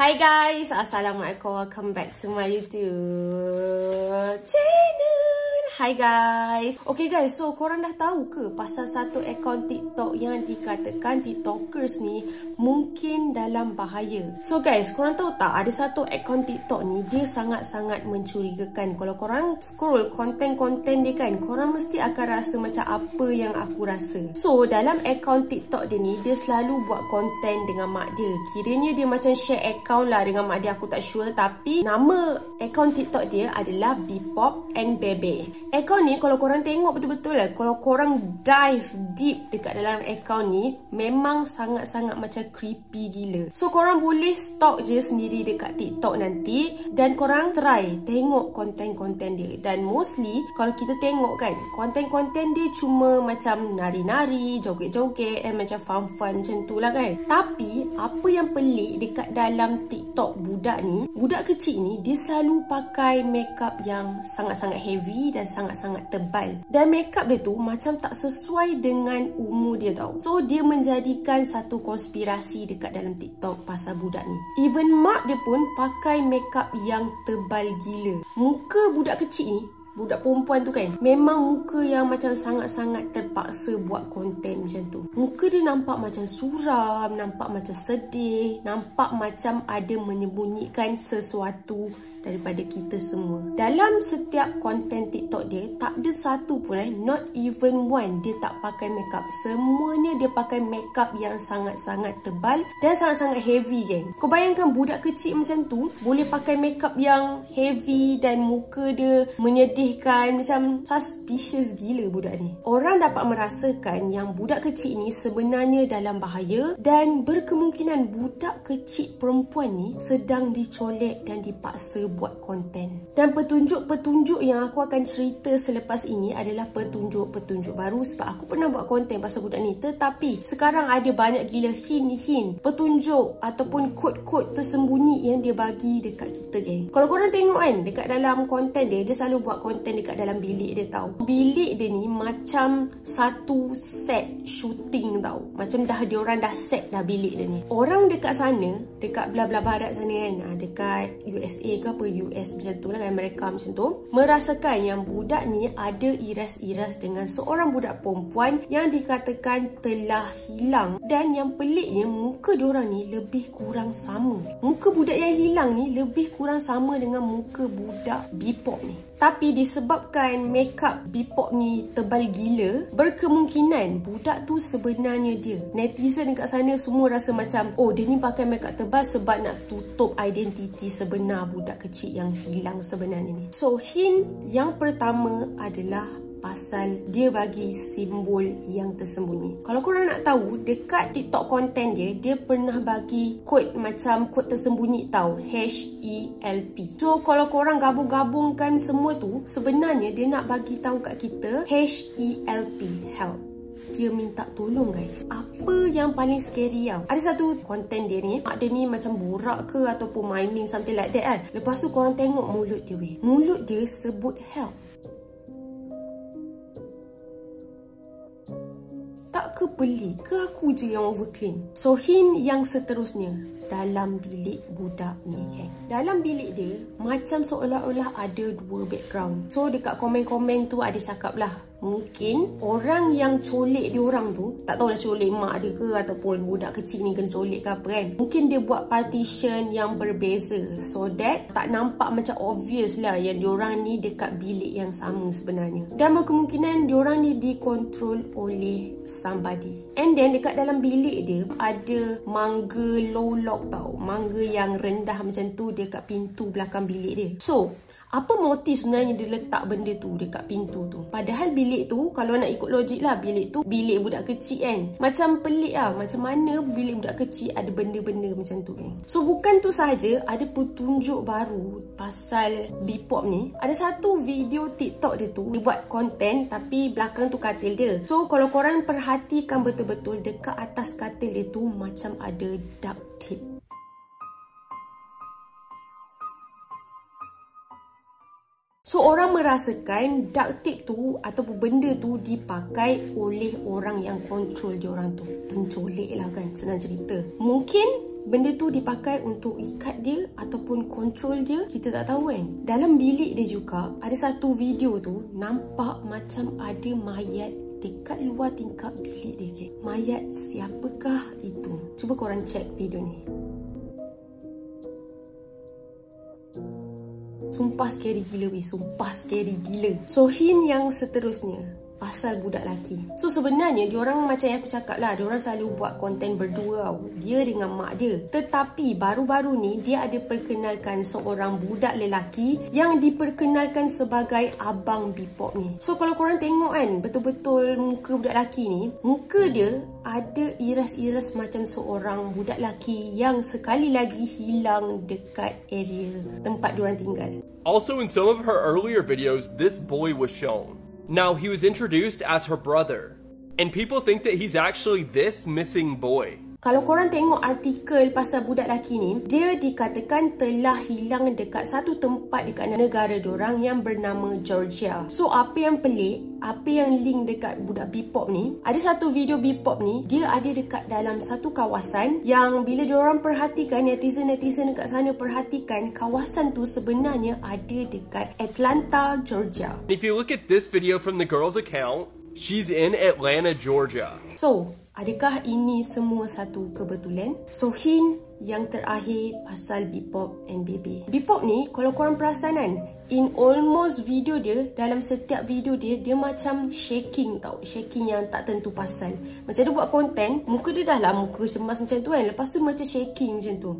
Hi guys, Assalamualaikum, welcome back to my YouTube channel. Hi guys. Okay guys, so korang dah tahu ke pasal satu akaun TikTok yang dikatakan TikTokers ni mungkin dalam bahaya? So guys, korang tahu tak ada satu akaun TikTok ni dia sangat-sangat mencurigakan. Kalau korang scroll konten-konten dia kan, korang mesti akan rasa macam apa yang aku rasa. So dalam akaun TikTok dia ni, dia selalu buat konten dengan mak dia. Kiranya dia macam share akaun lah dengan mak dia, aku tak sure. Tapi nama akaun TikTok dia adalah Bpop and Bebe. Akaun ni kalau korang tengok betul-betul lah, kalau korang dive deep dekat dalam akaun ni, memang sangat-sangat macam creepy gila. So korang boleh stalk je sendiri dekat TikTok nanti, dan korang try tengok konten-konten dia. Dan mostly kalau kita tengok kan, konten-konten dia cuma macam nari-nari, joget-joget, dan macam fun-fun macam tu lah kan. Tapi apa yang pelik dekat dalam TikTok budak ni, budak kecil ni, dia selalu pakai makeup yang sangat-sangat heavy dan sangat-sangat tebal. Dan makeup dia tu macam tak sesuai dengan umur dia tau. So dia menjadikan satu konspirasi dekat dalam TikTok pasal budak ni. Even mak dia pun pakai makeup yang tebal gila. Muka budak kecil ni, budak perempuan tu kan, memang muka yang macam sangat-sangat terpaksa buat konten macam tu. Muka dia nampak macam suram, nampak macam sedih, nampak macam ada menyembunyikan sesuatu daripada kita semua. Dalam setiap konten TikTok dia, tak ada satu pun not even one, dia tak pakai makeup. Semuanya dia pakai makeup yang sangat-sangat tebal dan sangat-sangat heavy kan. Kau bayangkan budak kecil macam tu boleh pakai makeup yang heavy dan muka dia menyedihkan, macam suspicious gila budak ni. Orang dapat merasakan yang budak kecil ni sebenarnya dalam bahaya, dan berkemungkinan budak kecil perempuan ni sedang dicolek dan dipaksa buat konten. Dan petunjuk-petunjuk yang aku akan cerita selepas ini adalah petunjuk-petunjuk baru, sebab aku pernah buat konten pasal budak ni. Tetapi sekarang ada banyak gila hint-hint, petunjuk ataupun kod-kod tersembunyi yang dia bagi dekat kita geng. Kalau korang tengok kan, dekat dalam konten dia, dia selalu buat konten dekat dalam bilik dia tau. Bilik dia ni macam satu set shooting tau. Macam dah diorang dah set dah bilik dia ni. Orang dekat sana, dekat belah-belah barat sana kan, dekat USA ke apa, US macam tu lah kan, Amerika macam tu, merasakan yang budak ni ada iras-iras dengan seorang budak perempuan yang dikatakan telah hilang. Dan yang peliknya, muka diorang ni lebih kurang sama. Muka budak yang hilang ni lebih kurang sama dengan muka budak Bpop ni. Tapi disebabkan makeup Bpop ni tebal gila, berkemungkinan budak tu sebenarnya dia. Netizen dekat sana semua rasa macam, oh dia ni pakai makeup tebal sebab nak tutup identiti sebenar budak kecil yang hilang sebenarnya ni. So hint yang pertama adalah pasal dia bagi simbol yang tersembunyi. Kalau korang nak tahu, dekat TikTok konten dia, dia pernah bagi kod macam kod tersembunyi tau, HELP. So kalau korang gabung-gabungkan semua tu, sebenarnya dia nak bagi tahu kat kita HELP, help. Dia minta tolong guys. Apa yang paling scary tau, ada satu konten dia ni, mak dia ni macam borak ke ataupun miming something like that kan. Lepas tu korang tengok mulut dia weh, mulut dia sebut help. Tak ke pelik ke aku je yang overclaim? So hint yang seterusnya, dalam bilik budak ni kan, dalam bilik dia macam seolah-olah ada dua background. So dekat komen-komen tu ada cakap lah, mungkin orang yang colek dia orang tu, tak tahulah colek mak dia ke ataupun budak kecil ni kena colek ke apa kan, mungkin dia buat partition yang berbeza so that tak nampak macam obvious lah yang diorang ni dekat bilik yang sama sebenarnya. Dan berkemungkinan diorang ni dikontrol oleh somebody. And then dekat dalam bilik dia ada mangga low lock tau, mangga yang rendah macam tu dekat pintu belakang bilik dia. So apa motif sebenarnya dia letak benda tu dekat pintu tu? Padahal bilik tu, kalau nak ikut logik lah, bilik tu bilik budak kecil kan. Macam pelik lah, macam mana bilik budak kecil ada benda-benda macam tu kan. So bukan tu sahaja, ada petunjuk baru pasal Bpop ni. Ada satu video TikTok dia tu, dia buat konten tapi belakang tu katil dia. So kalau korang perhatikan betul-betul, dekat atas katil dia tu macam ada duct tape. So orang merasakan duct tape tu ataupun benda tu dipakai oleh orang yang kontrol diorang tu. Pencolek lah kan, senang cerita. Mungkin benda tu dipakai untuk ikat dia ataupun control dia, kita tak tahu kan. Dalam bilik dia juga, ada satu video tu nampak macam ada mayat dekat luar tingkap bilik dia. Okay? Mayat siapakah itu? Cuba korang check video ni. Sumpah scary gila weh. Sumpah scary gila. So hint yang seterusnya pasal budak lelaki. So sebenarnya diorang macam yang aku cakap lah, diorang selalu buat konten berdua tau. Dia dengan mak dia. Tetapi baru-baru ni dia ada perkenalkan seorang budak lelaki yang diperkenalkan sebagai Abang Bpop ni. So kalau korang tengok kan, betul-betul muka budak lelaki ni, muka dia ada iras-iras macam seorang budak lelaki yang sekali lagi hilang dekat area tempat diorang tinggal. Also in some of her earlier videos, this boy was shown. Now, he was introduced as her brother, and people think that he's actually this missing boy. Kalau korang tengok artikel pasal budak lelaki ni, dia dikatakan telah hilang dekat satu tempat dekat negara diorang yang bernama Georgia. So, apa yang pelik, apa yang link dekat budak Bpop ni, ada satu video Bpop ni, dia ada dekat dalam satu kawasan yang bila diorang perhatikan, netizen-netizen dekat sana perhatikan, kawasan tu sebenarnya ada dekat Atlanta, Georgia. If you look at this video from the girl's account, she's in Atlanta, Georgia. So, adakah ini semua satu kebetulan? So, hint yang terakhir pasal Bpop and Bebe. Bpop ni, kalau korang perasan kan, in almost video dia, dalam setiap video dia, dia macam shaking tau. Shaking yang tak tentu pasal. Macam dia buat konten, muka dia dah lah muka cemas macam tu kan. Lepas tu macam shaking macam tu.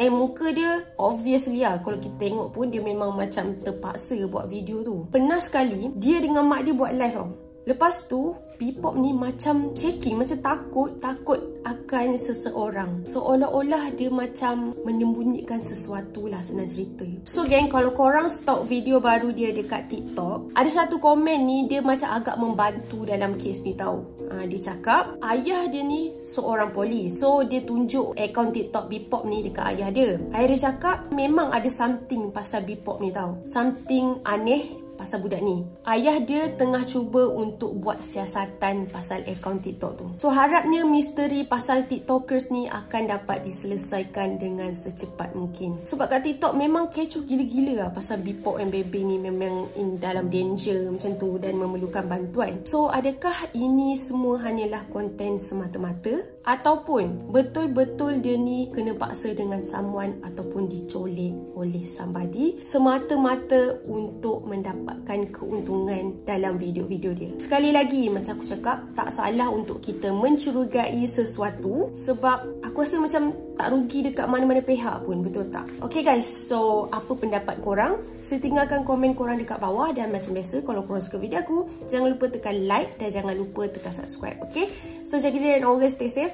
Muka dia obviously lah, kalau kita tengok pun dia memang macam terpaksa buat video tu. Pernah sekali dia dengan mak dia buat live tau. Lepas tu Bpop ni macam shaking, macam takut akan seseorang. Seolah-olah dia macam menyembunyikan sesuatu lah, senang cerita. So geng, kalau korang stalk video baru dia dekat TikTok, ada satu komen ni dia macam agak membantu dalam kes ni tau. Dia cakap ayah dia ni seorang polis. So dia tunjuk akaun TikTok Bpop ni dekat ayah dia. Ayah dia cakap memang ada something pasal Bpop ni tau. Something aneh pasal budak ni. Ayah dia tengah cuba untuk buat siasatan pasal akaun TikTok tu. So harapnya misteri pasal TikTokers ni akan dapat diselesaikan dengan secepat mungkin. Sebab kat TikTok memang kecoh gila-gila lah pasal Bpop and Bebe ni memang dalam danger macam tu dan memerlukan bantuan. So adakah ini semua hanyalah konten semata-mata ataupun betul-betul dia ni kena paksa dengan someone ataupun dicolek oleh somebody semata-mata untuk mendapat keuntungan dalam video-video dia. Sekali lagi, macam aku cakap, tak salah untuk kita mencurigai sesuatu sebab aku rasa macam tak rugi dekat mana-mana pihak pun, betul tak? Okay guys, so apa pendapat korang? Sila tinggalkan komen korang dekat bawah dan macam biasa, kalau korang suka video aku, jangan lupa tekan like dan jangan lupa tekan subscribe, okay? So jaga diri dan always stay safe.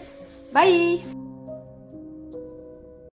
Bye!